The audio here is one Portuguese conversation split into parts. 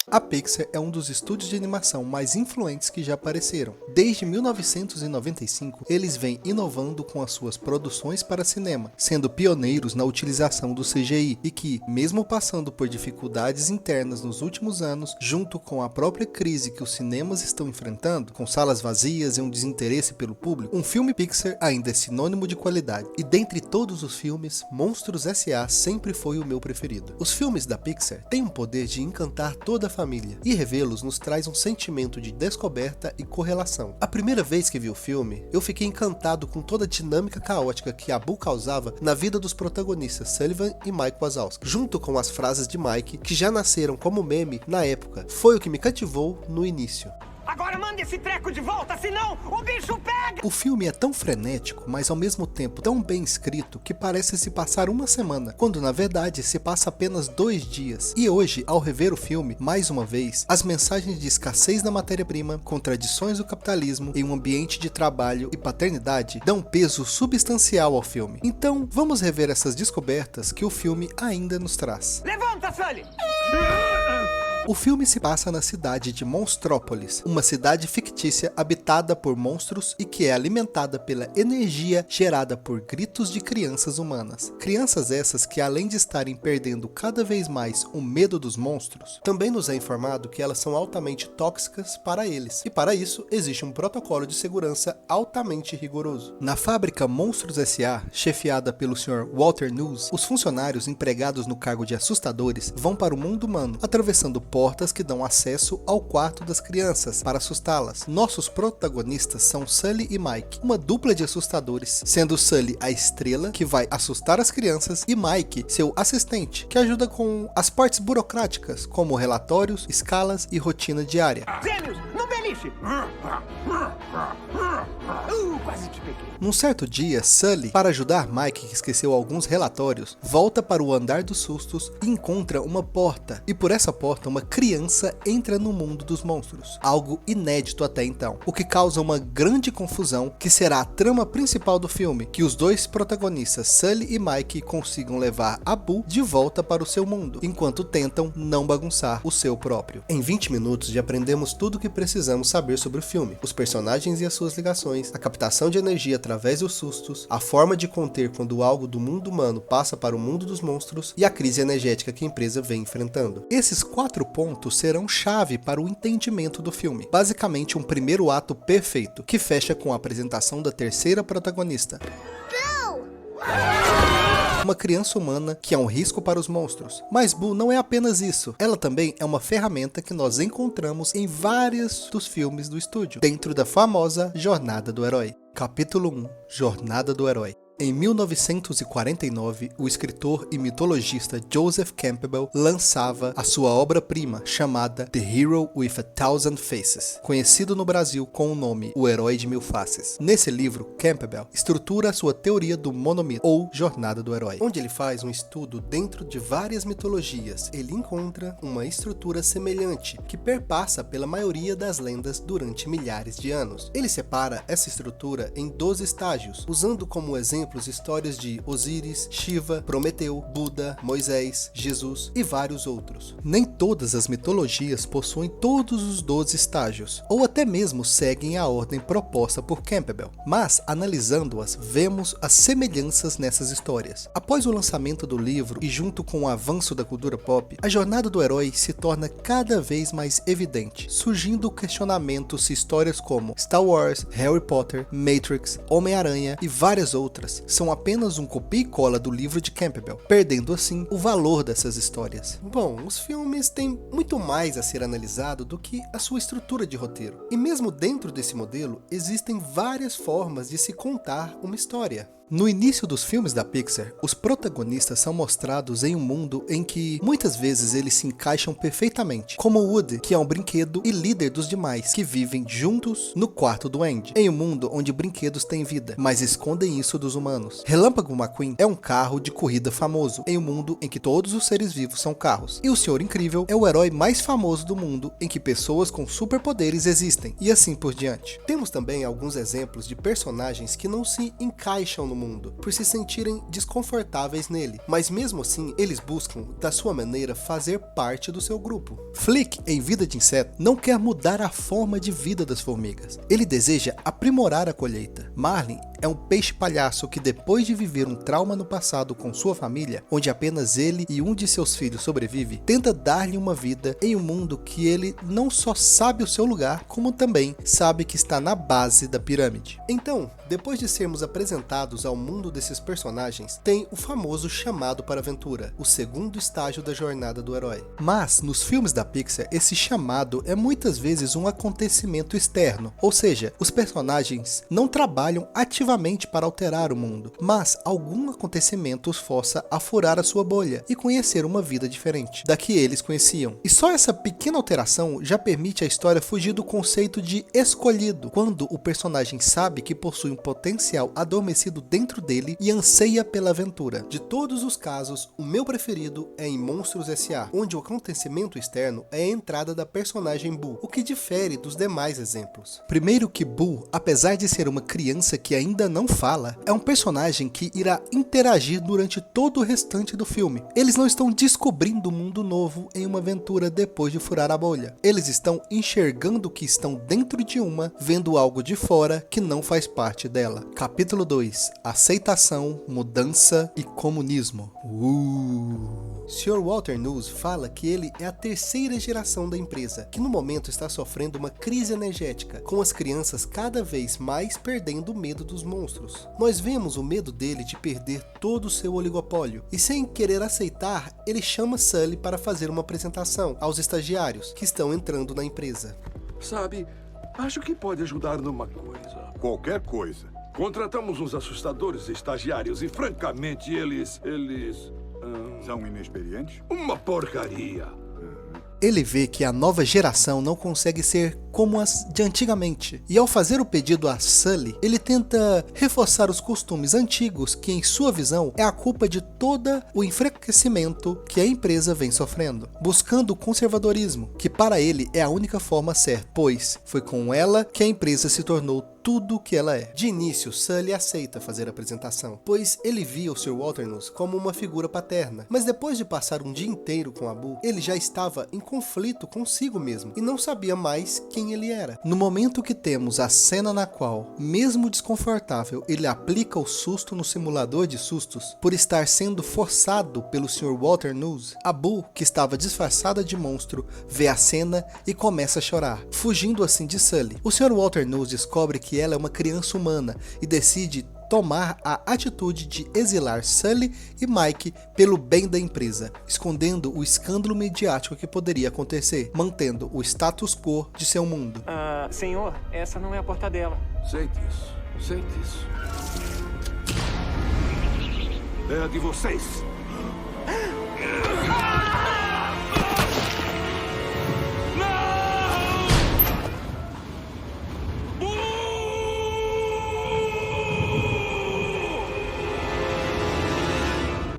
A Pixar é um dos estúdios de animação mais influentes que já apareceram. Desde 1995, eles vêm inovando com as suas produções para cinema, sendo pioneiros na utilização do CGI e que, mesmo passando por dificuldades internas nos últimos anos, junto com a própria crise que os cinemas estão enfrentando, com salas vazias e um desinteresse pelo público, um filme Pixar ainda é sinônimo de qualidade. E dentre todos os filmes, Monstros S.A. sempre foi o meu preferido. Os filmes da Pixar têm o poder de encantar toda a família, e revê-los nos traz um sentimento de descoberta e correlação. A primeira vez que vi o filme, eu fiquei encantado com toda a dinâmica caótica que Abu causava na vida dos protagonistas Sullivan e Mike Wazowski, junto com as frases de Mike, que já nasceram como meme na época. Foi o que me cativou no início. Agora manda esse treco de volta, senão o bicho pega! O filme é tão frenético, mas ao mesmo tempo tão bem escrito que parece se passar uma semana, quando na verdade se passa apenas 2 dias. E hoje, ao rever o filme, mais uma vez, as mensagens de escassez da matéria-prima, contradições do capitalismo em um ambiente de trabalho e paternidade dão peso substancial ao filme. Então, vamos rever essas descobertas que o filme ainda nos traz. Levanta, Sully! O filme se passa na cidade de Monstrópolis, uma cidade fictícia habitada por monstros e que é alimentada pela energia gerada por gritos de crianças humanas. Crianças essas que, além de estarem perdendo cada vez mais o medo dos monstros, também nos é informado que elas são altamente tóxicas para eles, e para isso existe um protocolo de segurança altamente rigoroso. Na fábrica Monstros S.A., chefiada pelo Sr. Walter News, os funcionários empregados no cargo de assustadores vão para o mundo humano, atravessando portas que dão acesso ao quarto das crianças para assustá-las. Nossos protagonistas são Sully e Mike, uma dupla de assustadores, sendo Sully a estrela que vai assustar as crianças e Mike seu assistente, que ajuda com as partes burocráticas, como relatórios, escalas e rotina diária. Gêmeos, no beliche! Quase te peguei. Num certo dia, Sully, para ajudar Mike, que esqueceu alguns relatórios, volta para o andar dos sustos e encontra uma porta, e por essa porta uma criança entra no mundo dos monstros, algo inédito até então, o que causa uma grande confusão que será a trama principal do filme, que os dois protagonistas, Sully e Mike, consigam levar Abu de volta para o seu mundo, enquanto tentam não bagunçar o seu próprio. Em 20 minutos já aprendemos tudo o que precisamos saber sobre o filme, os personagens e as suas ligações, a captação de energia através dos sustos, a forma de conter quando algo do mundo humano passa para o mundo dos monstros e a crise energética que a empresa vem enfrentando. Esses 4 pontos serão chave para o entendimento do filme. Basicamente um primeiro ato perfeito, que fecha com a apresentação da terceira protagonista. Uma criança humana que é um risco para os monstros. Mas Boo não é apenas isso. Ela também é uma ferramenta que nós encontramos em vários dos filmes do estúdio, dentro da famosa Jornada do Herói. Capítulo 1. Jornada do Herói. Em 1949, o escritor e mitologista Joseph Campbell lançava a sua obra-prima chamada The Hero with a Thousand Faces, conhecido no Brasil com o nome O Herói de Mil Faces. Nesse livro, Campbell estrutura a sua teoria do monomito, ou Jornada do Herói, onde ele faz um estudo dentro de várias mitologias. Ele encontra uma estrutura semelhante, que perpassa pela maioria das lendas durante milhares de anos. Ele separa essa estrutura em 12 estágios, usando como exemplo histórias de Osíris, Shiva, Prometeu, Buda, Moisés, Jesus e vários outros. Nem todas as mitologias possuem todos os 12 estágios, ou até mesmo seguem a ordem proposta por Campbell, mas analisando-as, vemos as semelhanças nessas histórias. Após o lançamento do livro e junto com o avanço da cultura pop, a jornada do herói se torna cada vez mais evidente, surgindo o questionamento se histórias como Star Wars, Harry Potter, Matrix, Homem-Aranha e várias outras são apenas um copia e cola do livro de Campbell, perdendo assim o valor dessas histórias. Bom, os filmes têm muito mais a ser analisado do que a sua estrutura de roteiro, e mesmo dentro desse modelo existem várias formas de se contar uma história. No início dos filmes da Pixar, os protagonistas são mostrados em um mundo em que muitas vezes eles se encaixam perfeitamente, como Woody, que é um brinquedo e líder dos demais, que vivem juntos no quarto do Andy, em um mundo onde brinquedos têm vida, mas escondem isso dos humanos. Relâmpago McQueen é um carro de corrida famoso, em um mundo em que todos os seres vivos são carros, e o Senhor Incrível é o herói mais famoso do mundo, em que pessoas com superpoderes existem, e assim por diante. Temos também alguns exemplos de personagens que não se encaixam no mundo, por se sentirem desconfortáveis nele, mas mesmo assim eles buscam, da sua maneira, fazer parte do seu grupo. Flick, em Vida de Inseto, não quer mudar a forma de vida das formigas, ele deseja aprimorar a colheita. Marlin é um peixe palhaço que, depois de viver um trauma no passado com sua família, onde apenas ele e um de seus filhos sobrevive, tenta dar-lhe uma vida em um mundo que ele não só sabe o seu lugar, como também sabe que está na base da pirâmide. Então, depois de sermos apresentados ao mundo desses personagens, tem o famoso chamado para a aventura, o segundo estágio da jornada do herói. Mas, nos filmes da Pixar, esse chamado é muitas vezes um acontecimento externo, ou seja, os personagens não trabalham ativamente para alterar o mundo, mas algum acontecimento os força a furar a sua bolha e conhecer uma vida diferente da que eles conheciam. E só essa pequena alteração já permite a história fugir do conceito de escolhido, quando o personagem sabe que possui um potencial adormecido dentro dele e anseia pela aventura. De todos os casos, o meu preferido é em Monstros S.A., onde o acontecimento externo é a entrada da personagem Boo, o que difere dos demais exemplos. Primeiro que Boo, apesar de ser uma criança que ainda não fala, é um personagem que irá interagir durante todo o restante do filme. Eles não estão descobrindo um mundo novo em uma aventura depois de furar a bolha. Eles estão enxergando que estão dentro de uma, vendo algo de fora que não faz parte dela. Capítulo 2. Aceitação, mudança e comunismo. Sr. Walter Nuss fala que ele é a terceira geração da empresa, que no momento está sofrendo uma crise energética, com as crianças cada vez mais perdendo o medo dos monstros. Nós vemos o medo dele de perder todo o seu oligopólio, e sem querer aceitar, ele chama Sully para fazer uma apresentação aos estagiários que estão entrando na empresa. Sabe, acho que pode ajudar numa coisa. Qualquer coisa. Contratamos uns assustadores estagiários e, francamente, eles... São inexperientes? Uma porcaria. Ele vê que a nova geração não consegue ser como as de antigamente, e ao fazer o pedido a Sully, ele tenta reforçar os costumes antigos que, em sua visão, é a culpa de todo o enfraquecimento que a empresa vem sofrendo, buscando o conservadorismo, que para ele é a única forma certa, pois foi com ela que a empresa se tornou tudo o que ela é. De início, Sully aceita fazer a apresentação, pois ele via o Sr. Walter Nuss como uma figura paterna, mas depois de passar um dia inteiro com a Boo, ele já estava em conflito consigo mesmo e não sabia mais quem ele era. No momento que temos a cena na qual, mesmo desconfortável, ele aplica o susto no simulador de sustos, por estar sendo forçado pelo Sr. Walter Nuss, a Boo, que estava disfarçada de monstro, vê a cena e começa a chorar, fugindo assim de Sully. O Sr. Walter Nuss descobre que ela é uma criança humana e decide tomar a atitude de exilar Sully e Mike pelo bem da empresa, escondendo o escândalo mediático que poderia acontecer, mantendo o status quo de seu mundo. Senhor, essa não é a porta dela. Sente isso. Sente isso. É a de vocês.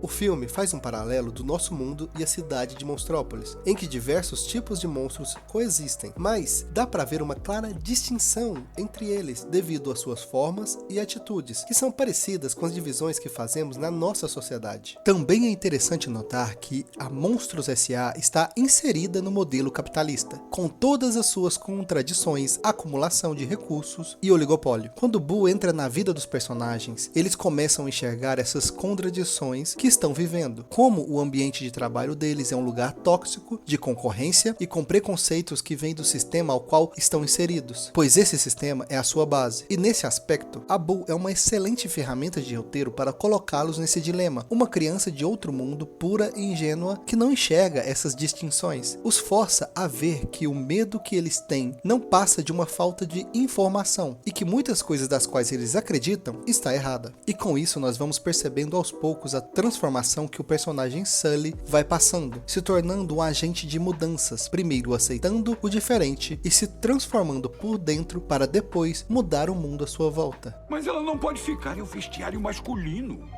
O filme faz um paralelo do nosso mundo e a cidade de Monstrópolis, em que diversos tipos de monstros coexistem, mas dá para ver uma clara distinção entre eles devido às suas formas e atitudes, que são parecidas com as divisões que fazemos na nossa sociedade. Também é interessante notar que a Monstros S.A. está inserida no modelo capitalista, com todas as suas contradições, acumulação de recursos e oligopólio. Quando Boo entra na vida dos personagens, eles começam a enxergar essas contradições que estão vivendo, como o ambiente de trabalho deles é um lugar tóxico, de concorrência e com preconceitos que vêm do sistema ao qual estão inseridos, pois esse sistema é a sua base. E nesse aspecto, a Boo é uma excelente ferramenta de roteiro para colocá-los nesse dilema. Uma criança de outro mundo, pura e ingênua, que não enxerga essas distinções, os força a ver que o medo que eles têm não passa de uma falta de informação e que muitas coisas das quais eles acreditam está errada. E com isso nós vamos percebendo aos poucos a transformação que o personagem Sully vai passando, se tornando um agente de mudanças, primeiro aceitando o diferente e se transformando por dentro para depois mudar o mundo à sua volta. Mas ela não pode ficar em um vestiário masculino.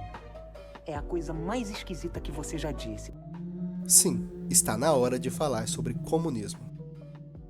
É a coisa mais esquisita que você já disse. Sim, está na hora de falar sobre comunismo.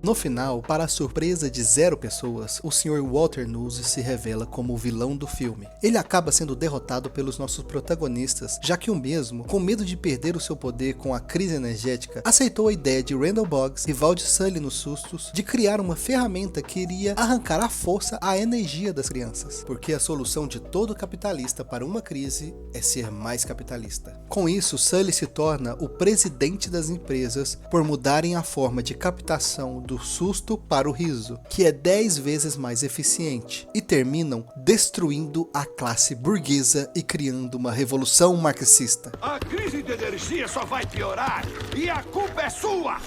No final, para a surpresa de 0 pessoas, o Sr. Walter Nuse se revela como o vilão do filme. Ele acaba sendo derrotado pelos nossos protagonistas, já que o mesmo, com medo de perder o seu poder com a crise energética, aceitou a ideia de Randall Boggs, rival de Sully nos sustos, de criar uma ferramenta que iria arrancar à força a energia das crianças, porque a solução de todo capitalista para uma crise é ser mais capitalista. Com isso, Sully se torna o presidente das empresas por mudarem a forma de captação do susto para o riso, que é 10 vezes mais eficiente, e terminam destruindo a classe burguesa e criando uma revolução marxista. A crise de energia só vai piorar e a culpa é sua!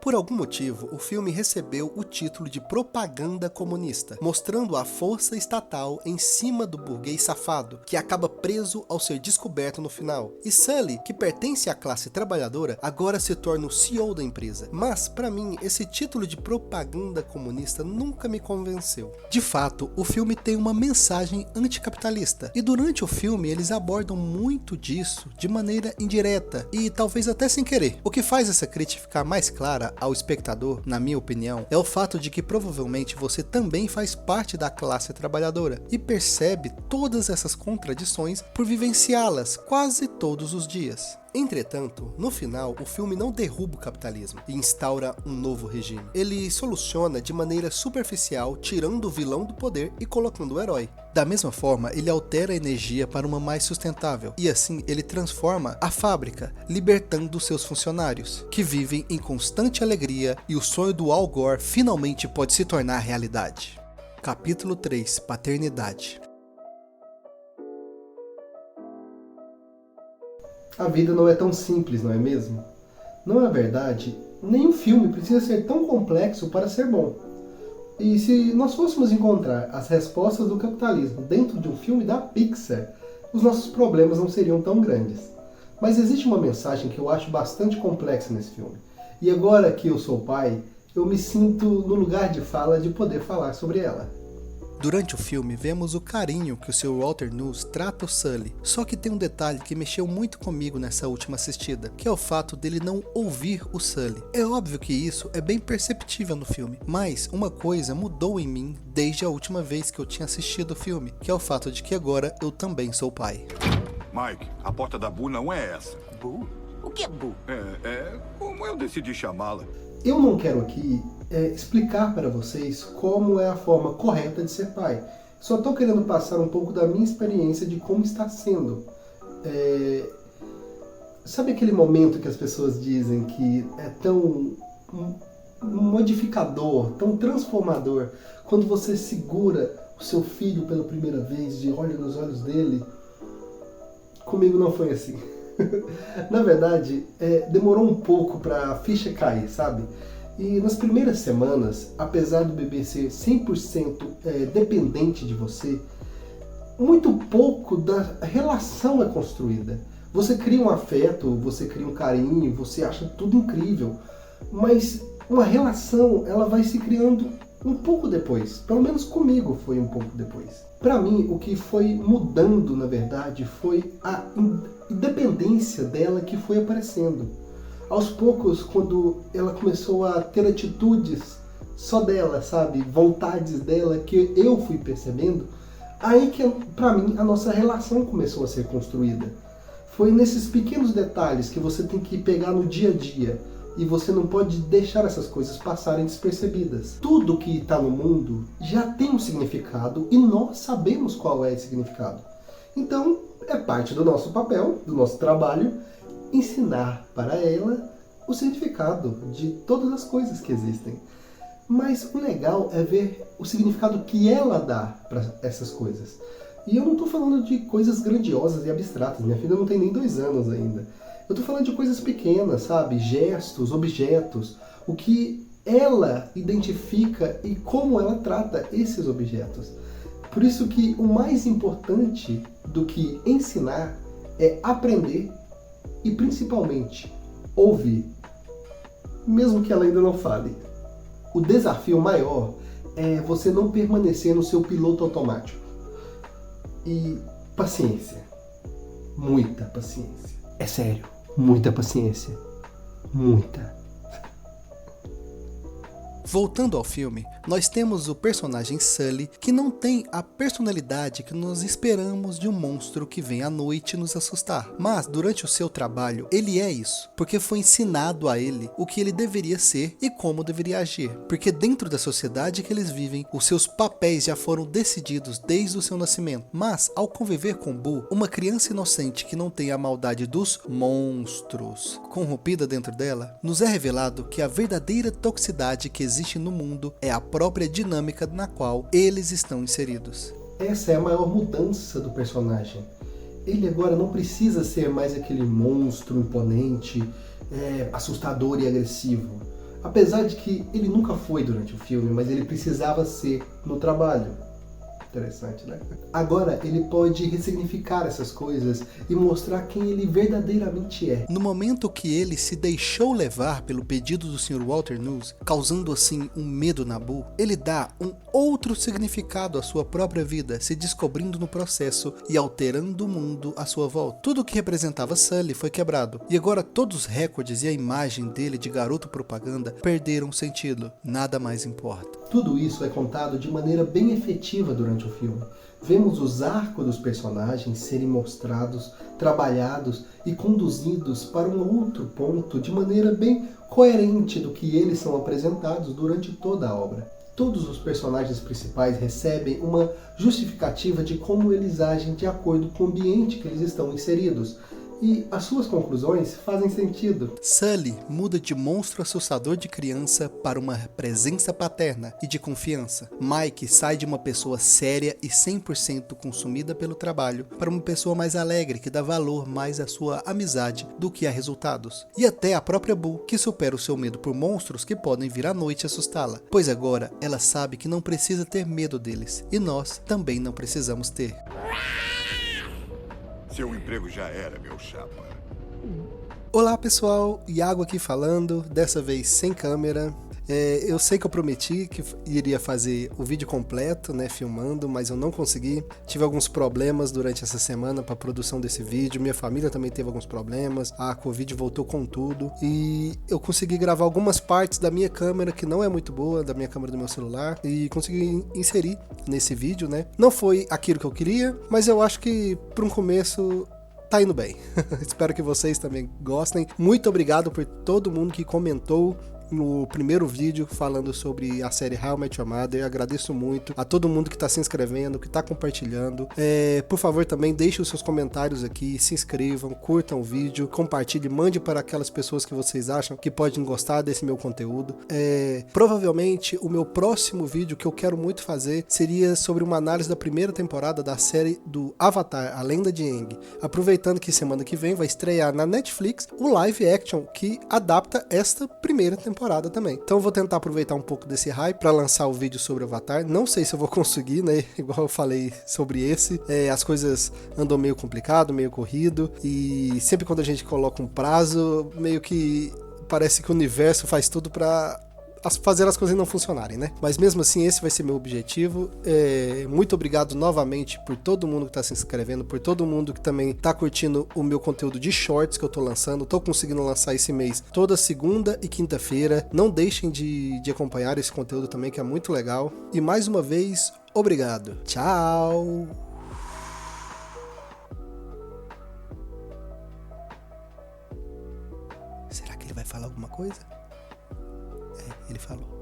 Por algum motivo, o filme recebeu o título de propaganda comunista, mostrando a força estatal em cima do burguês safado, que acaba preso ao ser descoberto no final. E Sully, que pertence à classe trabalhadora, agora se torna o CEO da empresa. Mas, para mim, esse título de propaganda comunista nunca me convenceu. De fato, o filme tem uma mensagem anticapitalista, e durante o filme eles abordam muito disso de maneira indireta, e talvez até sem querer. O que faz essa crítica ficar mais clara ao espectador, na minha opinião, é o fato de que provavelmente você também faz parte da classe trabalhadora e percebe todas essas contradições por vivenciá-las quase todos os dias. Entretanto, no final, o filme não derruba o capitalismo e instaura um novo regime. Ele soluciona de maneira superficial, tirando o vilão do poder e colocando o herói. Da mesma forma, ele altera a energia para uma mais sustentável, e assim ele transforma a fábrica, libertando seus funcionários, que vivem em constante alegria, e o sonho do Al Gore finalmente pode se tornar realidade. Capítulo 3: Paternidade. A vida não é tão simples, não é mesmo? Não é verdade? Nenhum filme precisa ser tão complexo para ser bom. E se nós fôssemos encontrar as respostas do capitalismo dentro de um filme da Pixar, os nossos problemas não seriam tão grandes. Mas existe uma mensagem que eu acho bastante complexa nesse filme. E agora que eu sou pai, eu me sinto no lugar de fala de poder falar sobre ela. Durante o filme, vemos o carinho que o Sr. Walter Nuse trata o Sully, só que tem um detalhe que mexeu muito comigo nessa última assistida, que é o fato dele não ouvir o Sully. É óbvio que isso é bem perceptível no filme, mas uma coisa mudou em mim desde a última vez que eu tinha assistido o filme, que é o fato de que agora eu também sou pai. Mike, a porta da Boo não é essa. Bu? O que é Bu? É como eu decidi chamá-la. Eu não quero aqui explicar para vocês como é a forma correta de ser pai. Só estou querendo passar um pouco da minha experiência de como está sendo. Sabe aquele momento que as pessoas dizem que é tão modificador, tão transformador, quando você segura o seu filho pela primeira vez e olha nos olhos dele? Comigo não foi assim. Na verdade, demorou um pouco para a ficha cair, sabe? E nas primeiras semanas, apesar do bebê ser 100% dependente de você, muito pouco da relação é construída. Você cria um afeto, você cria um carinho, você acha tudo incrível, mas uma relação ela vai se criando um pouco depois. Pelo menos comigo foi um pouco depois. Para mim, o que foi mudando, na verdade, foi a independência dela que foi aparecendo. Aos poucos, quando ela começou a ter atitudes só dela, sabe? Vontades dela que eu fui percebendo, aí que, pra mim, a nossa relação começou a ser construída. Foi nesses pequenos detalhes que você tem que pegar no dia a dia, e você não pode deixar essas coisas passarem despercebidas. Tudo que está no mundo já tem um significado e nós sabemos qual é esse significado. Então, é parte do nosso papel, do nosso trabalho, ensinar para ela o significado de todas as coisas que existem. Mas o legal é ver o significado que ela dá para essas coisas. E eu não estou falando de coisas grandiosas e abstratas, minha filha não tem nem 2 anos ainda. Eu estou falando de coisas pequenas, sabe? Gestos, objetos, o que ela identifica e como ela trata esses objetos. Por isso que o mais importante do que ensinar é aprender e principalmente ouvir, mesmo que ela ainda não fale. O desafio maior é você não permanecer no seu piloto automático. E paciência, muita paciência. É sério, muita paciência, muita. Voltando ao filme, nós temos o personagem Sully, que não tem a personalidade que nós esperamos de um monstro que vem à noite nos assustar. Mas durante o seu trabalho, ele é isso, porque foi ensinado a ele o que ele deveria ser e como deveria agir. Porque dentro da sociedade que eles vivem, os seus papéis já foram decididos desde o seu nascimento. Mas ao conviver com Boo, uma criança inocente que não tem a maldade dos monstros corrompida dentro dela, nos é revelado que a verdadeira toxicidade que existe no mundo é a própria dinâmica na qual eles estão inseridos. Essa é a maior mudança do personagem. Ele agora não precisa ser mais aquele monstro imponente, assustador e agressivo. Apesar de que ele nunca foi durante o filme, mas ele precisava ser no trabalho. Interessante, né? Agora ele pode ressignificar essas coisas e mostrar quem ele verdadeiramente é. No momento que ele se deixou levar pelo pedido do Sr. Walter Nuss, causando assim um medo na Boo, ele dá um outro significado à sua própria vida, se descobrindo no processo e alterando o mundo à sua volta. Tudo o que representava Sully foi quebrado, e agora todos os recordes e a imagem dele de garoto propaganda perderam sentido. Nada mais importa. Tudo isso é contado de maneira bem efetiva durante o filme. Vemos os arcos dos personagens serem mostrados, trabalhados e conduzidos para um outro ponto de maneira bem coerente do que eles são apresentados durante toda a obra. Todos os personagens principais recebem uma justificativa de como eles agem de acordo com o ambiente que eles estão inseridos. E as suas conclusões fazem sentido. Sully muda de monstro assustador de criança para uma presença paterna e de confiança. Mike sai de uma pessoa séria e 100% consumida pelo trabalho para uma pessoa mais alegre que dá valor mais à sua amizade do que a resultados. E até a própria Boo, que supera o seu medo por monstros que podem vir à noite assustá-la, pois agora ela sabe que não precisa ter medo deles, e nós também não precisamos ter. Seu emprego já era, meu chapa. Olá pessoal, Iago aqui falando, dessa vez sem câmera. Eu sei que eu prometi que iria fazer o vídeo completo, né, filmando, mas eu não consegui. Tive alguns problemas durante essa semana para a produção desse vídeo, minha família também teve alguns problemas, a Covid voltou com tudo, e eu consegui gravar algumas partes da minha câmera, que não é muito boa, da minha câmera do meu celular, e consegui inserir nesse vídeo, né. Não foi aquilo que eu queria, mas eu acho que para um começo tá indo bem. Espero que vocês também gostem. Muito obrigado por todo mundo que comentou no primeiro vídeo falando sobre a série How I Met Your Mother. Eu agradeço muito a todo mundo que está se inscrevendo, que está compartilhando. Por favor, também deixe os seus comentários aqui, se inscrevam, curtam o vídeo, compartilhem, mande para aquelas pessoas que vocês acham que podem gostar desse meu conteúdo. Provavelmente o meu próximo vídeo que eu quero muito fazer seria sobre uma análise da primeira temporada da série do Avatar, A Lenda de Aang. Aproveitando que semana que vem vai estrear na Netflix o live action que adapta esta primeira temporada também. Então eu vou tentar aproveitar um pouco desse hype para lançar o vídeo sobre o Avatar. Não sei se eu vou conseguir, né? Igual eu falei sobre esse. As coisas andam meio complicado, meio corrido. E sempre quando a gente coloca um prazo, meio que parece que o universo faz tudo para fazer as coisas não funcionarem, né? Mas mesmo assim, esse vai ser meu objetivo. Muito obrigado novamente por todo mundo que está se inscrevendo, por todo mundo que também está curtindo o meu conteúdo de shorts que eu tô lançando. Tô conseguindo lançar esse mês toda segunda e quinta-feira. Não deixem de acompanhar esse conteúdo também, que é muito legal. E mais uma vez, obrigado. Tchau! Será que ele vai falar alguma coisa? Ele falou.